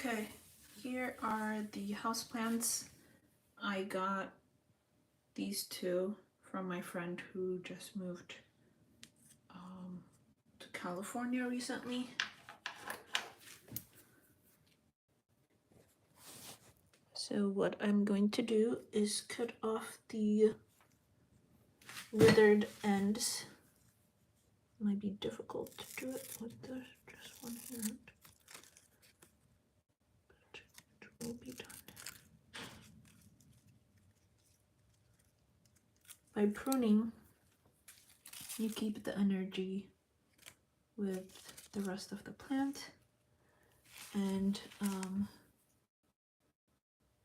Okay, here are the houseplants. I got these two from my friend who just moved to California recently. So what I'm going to do is cut off the withered ends. Might be difficult to do it with just one hand, but it will be done. By pruning, you keep the energy with the rest of the plant, and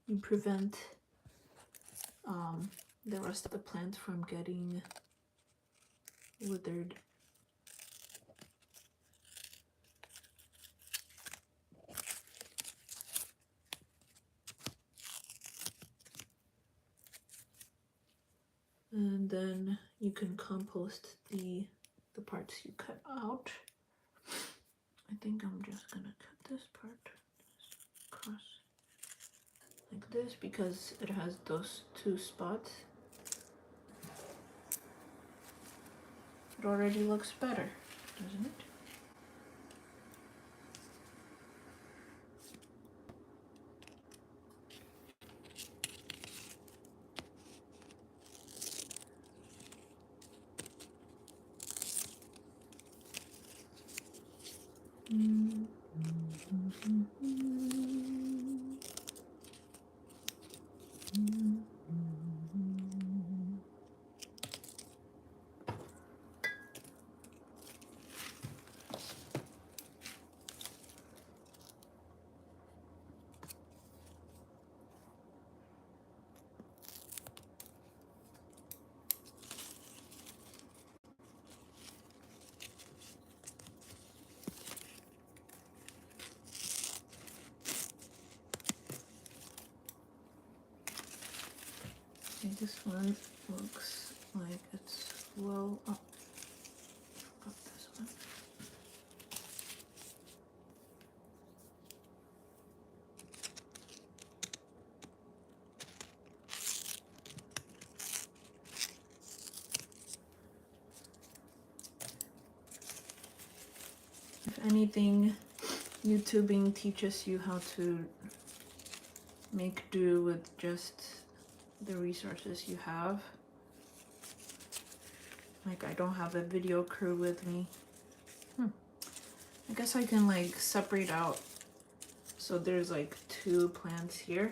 you prevent the rest of the plant from getting withered. And then you can compost the parts you cut out. I think I'm just gonna cut this part across like this because it has those two spots. It already looks better, doesn't it? Okay, this one looks like it's well up. Got this one. If anything, YouTubing teaches you how to make do with just the resources you have. Like, I don't have a video crew with me. I guess I can like separate out. So there's like two plants here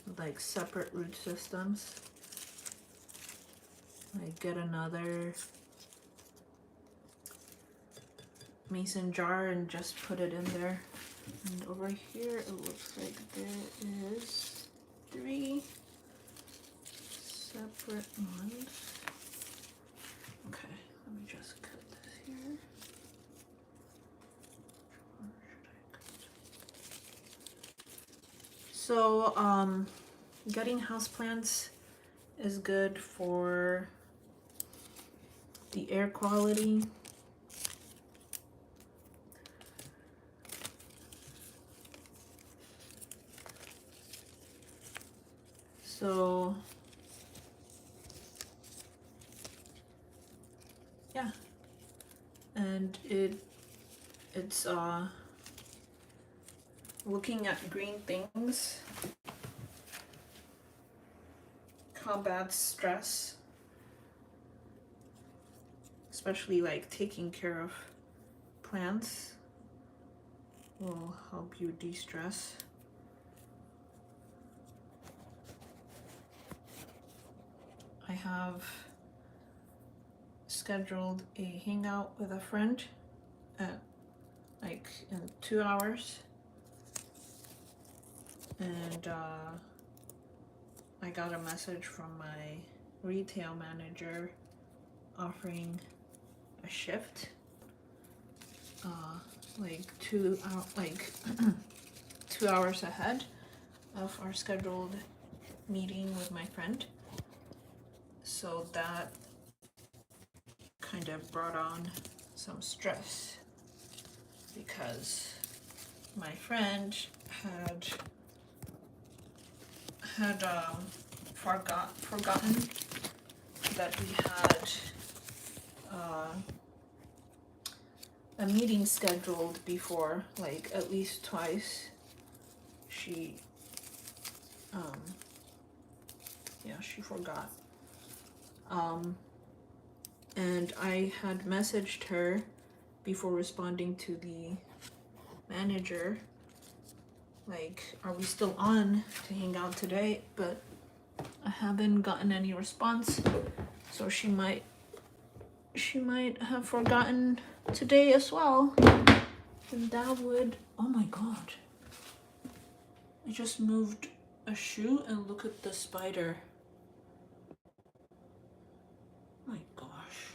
with like separate root systems. Like get another mason jar and just put it in there. And over here it looks like there is 3 separate ones. Okay, let me just cut this here. Or should I cut? So getting houseplants is good for the air quality. So yeah, and it's looking at green things combats stress, especially like taking care of plants will help you de-stress. I have scheduled a hangout with a friend at like in 2 hours, and I got a message from my retail manager offering a shift like 2 hours ahead of our scheduled meeting with my friend. So that kind of brought on some stress because my friend had forgotten that we had a meeting scheduled before, like at least twice. She she forgot. And I had messaged her before responding to the manager, like, are we still on to hang out today? But I haven't gotten any response, so she might have forgotten today as well. And that would, oh my god, I just moved a shoe and look at the spider. My gosh.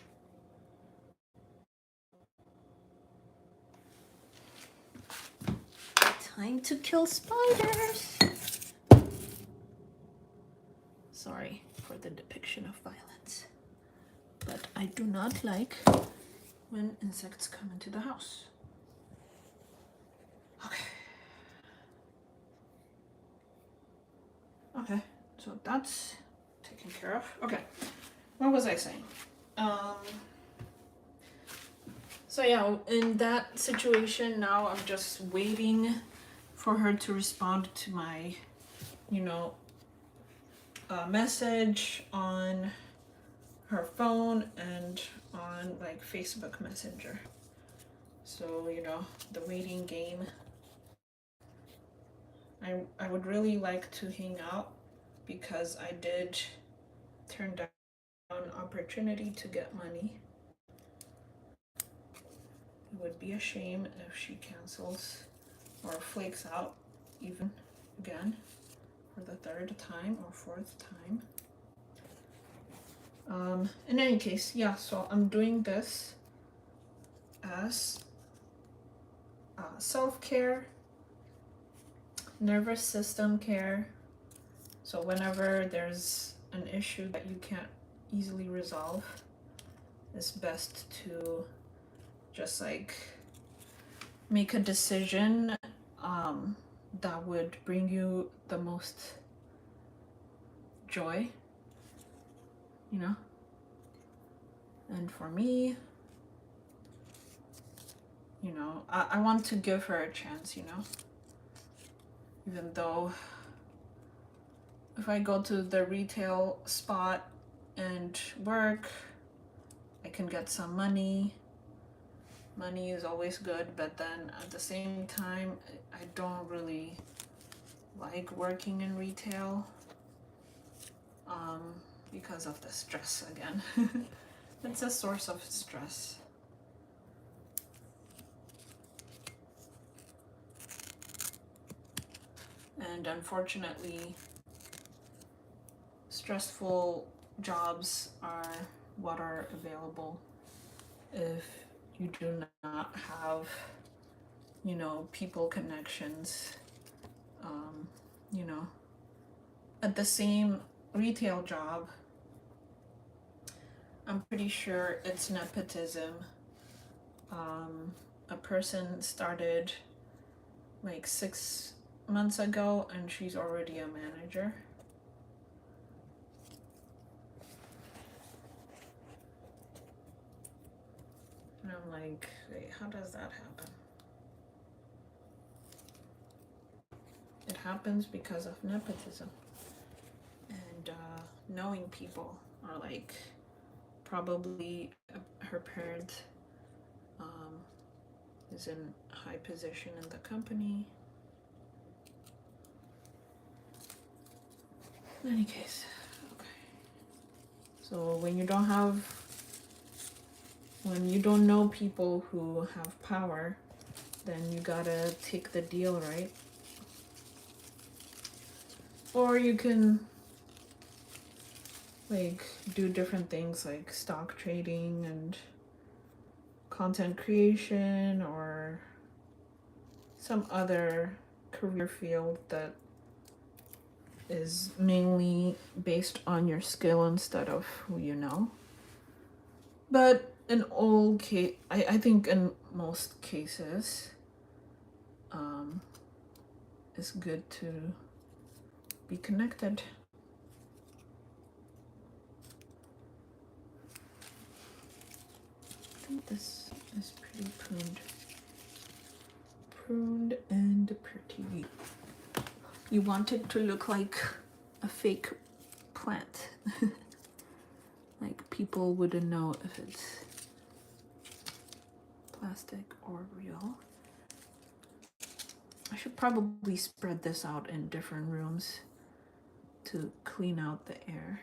Time to kill spiders. Sorry for the depiction of violence, but I do not like when insects come into the house. Okay, so that's taken care of. Okay, what was I saying? So yeah, in that situation now, I'm just waiting for her to respond to my, message on her phone and on like Facebook Messenger. So, the waiting game. I would really like to hang out because I did turn down an opportunity to get money. It would be a shame if she cancels or flakes out even again for the third time or fourth time. In any case, yeah, so I'm doing this as self-care, nervous system care. So whenever there's an issue that you can't easily resolve, it's best to just like make a decision that would bring you the most joy, And for me, I want to give her a chance, even though if I go to the retail spot and work, I can get some money. Money is always good, but then at the same time, I don't really like working in retail because of the stress again. It's a source of stress. And unfortunately, stressful jobs are what are available if you do not have, people connections, at the same retail job. I'm pretty sure it's nepotism. A person started like 6 months ago and she's already a manager. And I'm like, wait, how does that happen? It happens because of nepotism. And knowing people, or like probably her parent is in a high position in the company. In any case, okay. So when you don't know people who have power, then you gotta take the deal, right? Or you can like do different things like stock trading and content creation or some other career field that is mainly based on your skill instead of who you know. But in all I think in most cases, is good to be connected. I think this is pretty pruned and pretty. You want it to look like a fake plant. Like people wouldn't know if it's plastic or real. I should probably spread this out in different rooms to clean out the air.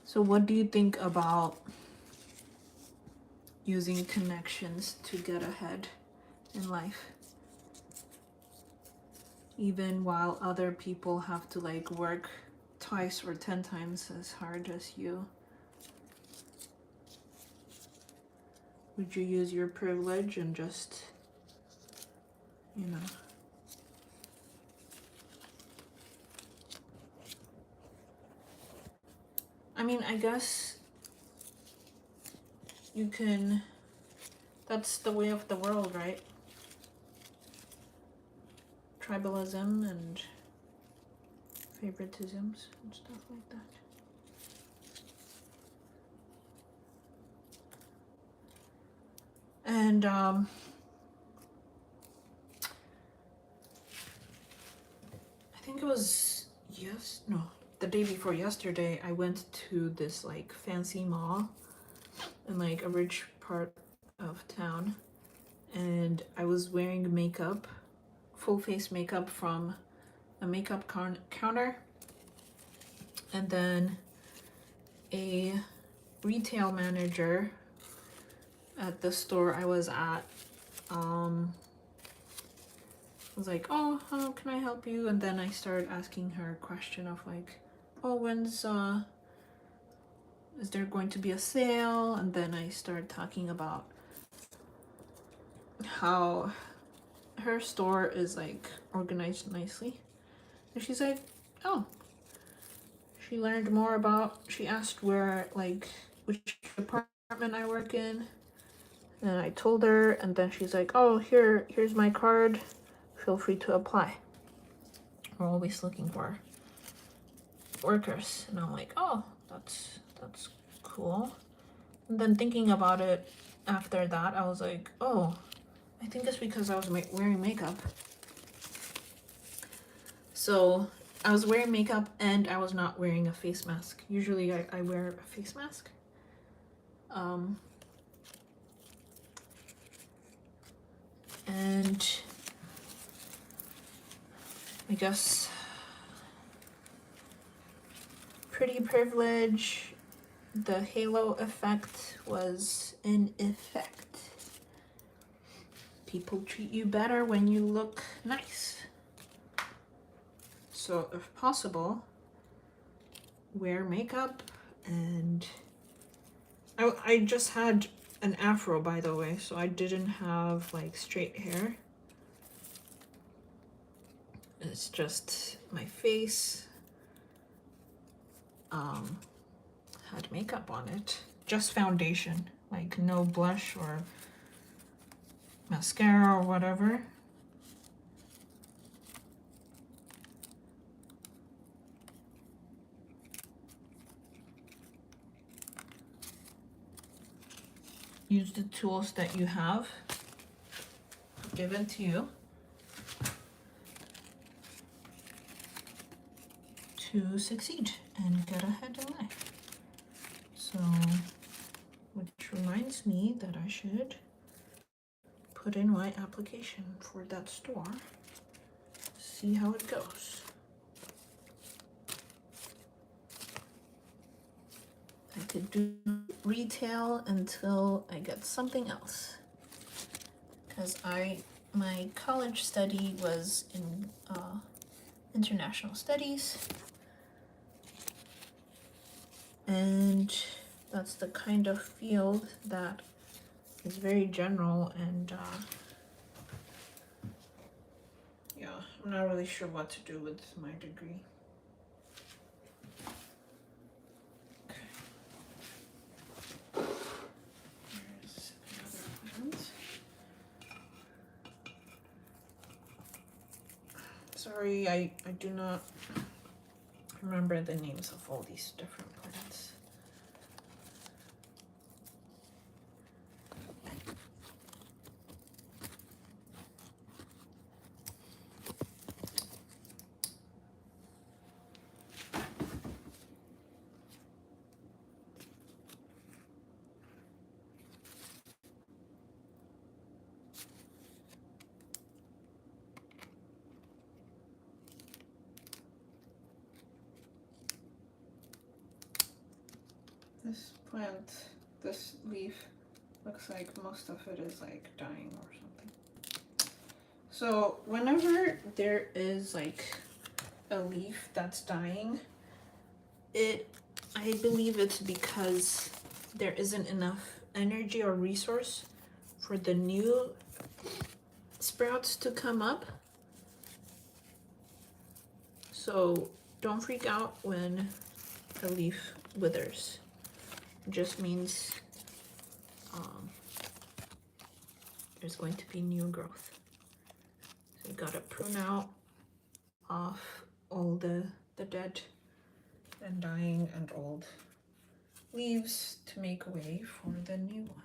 So what do you think about using connections to get ahead in life? Even while other people have to like work twice or 10 times as hard as you. Would you use your privilege and just, you know, I mean, I guess you can, that's the way of the world, right? Tribalism and favoritisms and stuff like that. And I think it was the day before yesterday, I went to this like fancy mall in like a rich part of town, and I was wearing makeup, full face makeup from a makeup counter, and then a retail manager at the store I was at was like, oh, how can I help you? And then I started asking her a question of like, oh, when's is there going to be a sale? And then I started talking about how her store is like organized nicely. And she's like, oh, she learned more about, she asked where, like, which department I work in. And I told her, and then she's like, oh, here's my card. Feel free to apply. We're always looking for workers. And I'm like, oh, that's cool. And then thinking about it after that, I was like, oh, I think it's because I was wearing makeup. So I was wearing makeup and I was not wearing a face mask. Usually I wear a face mask. And I guess pretty privilege, the halo effect was in effect. People treat you better when you look nice. So if possible, wear makeup. And I just had an afro, by the way, so I didn't have like straight hair. It's just my face had makeup on it, just foundation, like no blush or mascara or whatever. Use the tools that you have given to you to succeed and get ahead in life. So, which reminds me that I should put in my application for that store, see how it goes. I could do retail until I get something else, because my college study was in international studies, and that's the kind of field that is very general, and yeah, I'm not really sure what to do with my degree. sorry, I do not remember the names of all these different plants. This plant, this leaf, looks like most of it is like dying or something. So whenever there is like a leaf that's dying, I believe it's because there isn't enough energy or resource for the new sprouts to come up. So don't freak out when a leaf withers. It just means there's going to be new growth. So you gotta prune out off all the dead and dying and old leaves to make way for the new ones.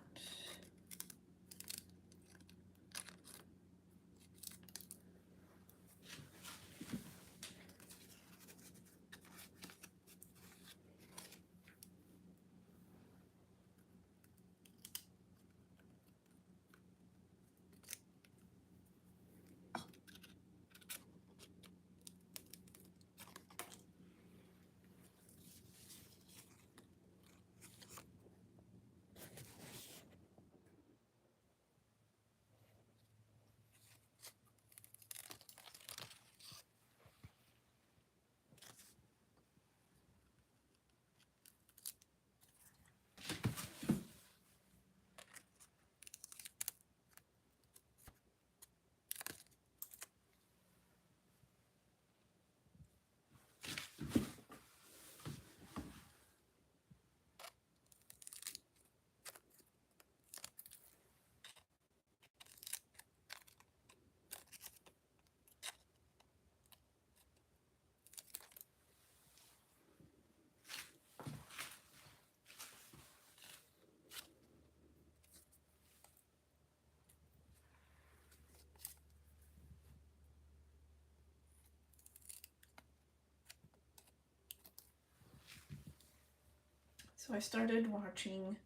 So I started watching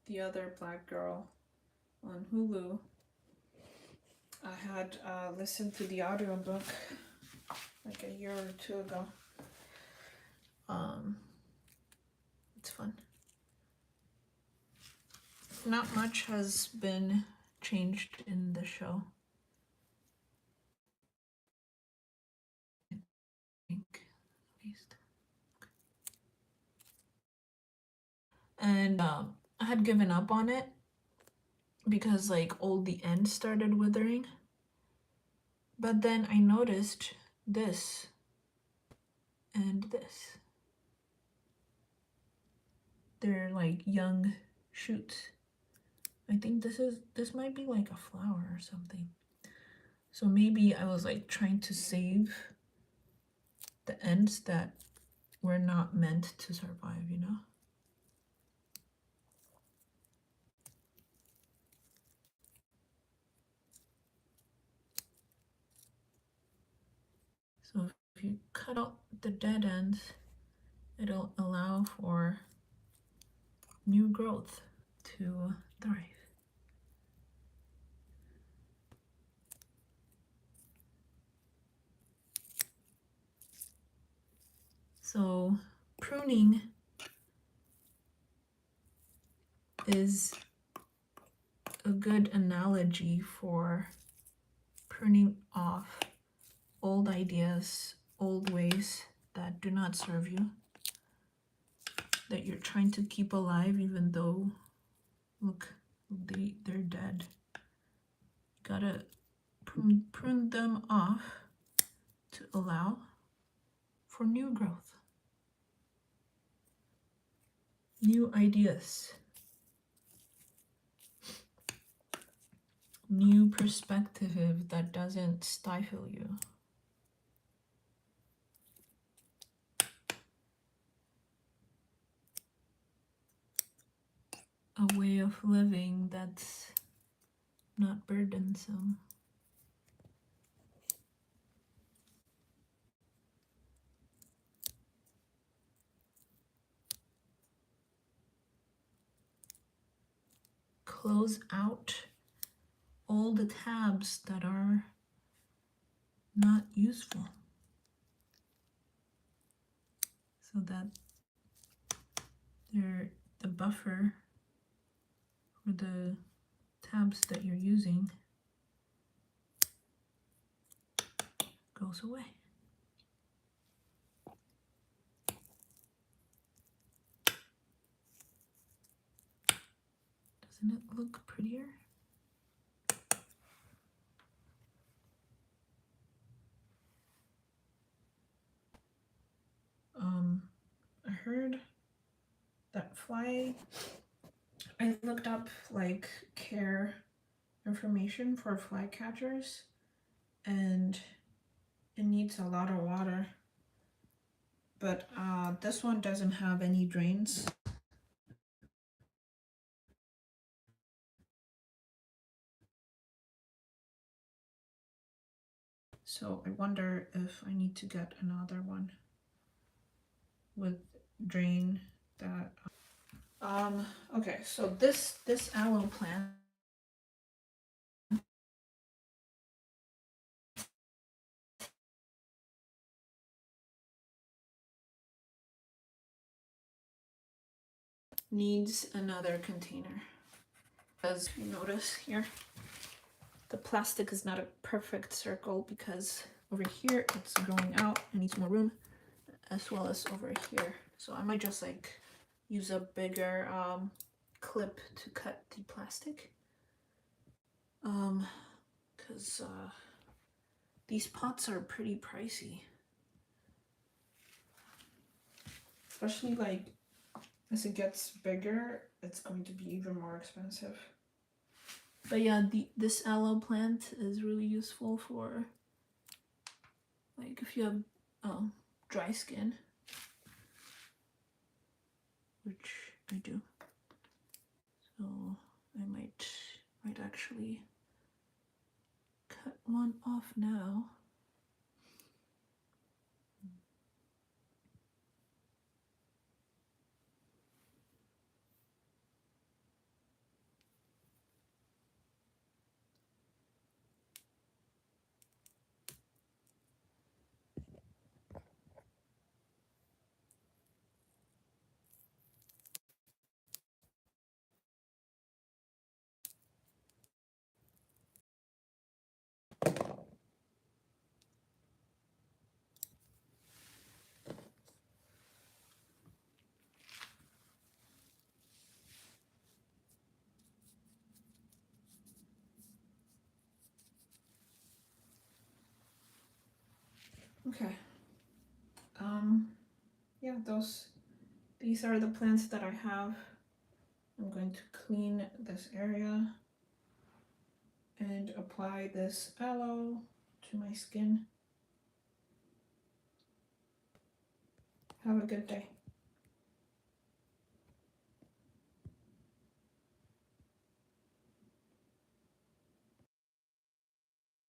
The Other Black Girl on Hulu. I had listened to the audiobook like a year or two ago. It's fun. Not much has been changed in the show. I think, at least. And I had given up on it because like all the ends started withering. But then I noticed this and this. They're like young shoots. I think this might be like a flower or something. So maybe I was like trying to save the ends that were not meant to survive, you know? So if you cut out the dead ends, it'll allow for new growth to thrive. So pruning is a good analogy for pruning off old ideas, old ways that do not serve you, that you're trying to keep alive even though, look, they're dead. Gotta prune them off to allow for new growth, new ideas, new perspective that doesn't stifle you. a way of living that's not burdensome. Close out all the tabs that are not useful so that the buffer for the tabs that you're using goes away. Doesn't it look prettier? I heard that I looked up like care information for fly catchers, and it needs a lot of water, but this one doesn't have any drains. So I wonder if I need to get another one with drain that okay, so this aloe plant needs another container. As you notice here, the plastic is not a perfect circle because over here it's growing out and needs more room, as well as over here. So I might just like use a bigger clip to cut the plastic. Because these pots are pretty pricey. Especially like as it gets bigger, it's going to be even more expensive. But yeah, this aloe plant is really useful for like if you have dry skin, which I do. So I might actually cut one off now. Okay. Yeah, these are the plants that I have. I'm going to clean this area and apply this aloe to my skin. Have a good day.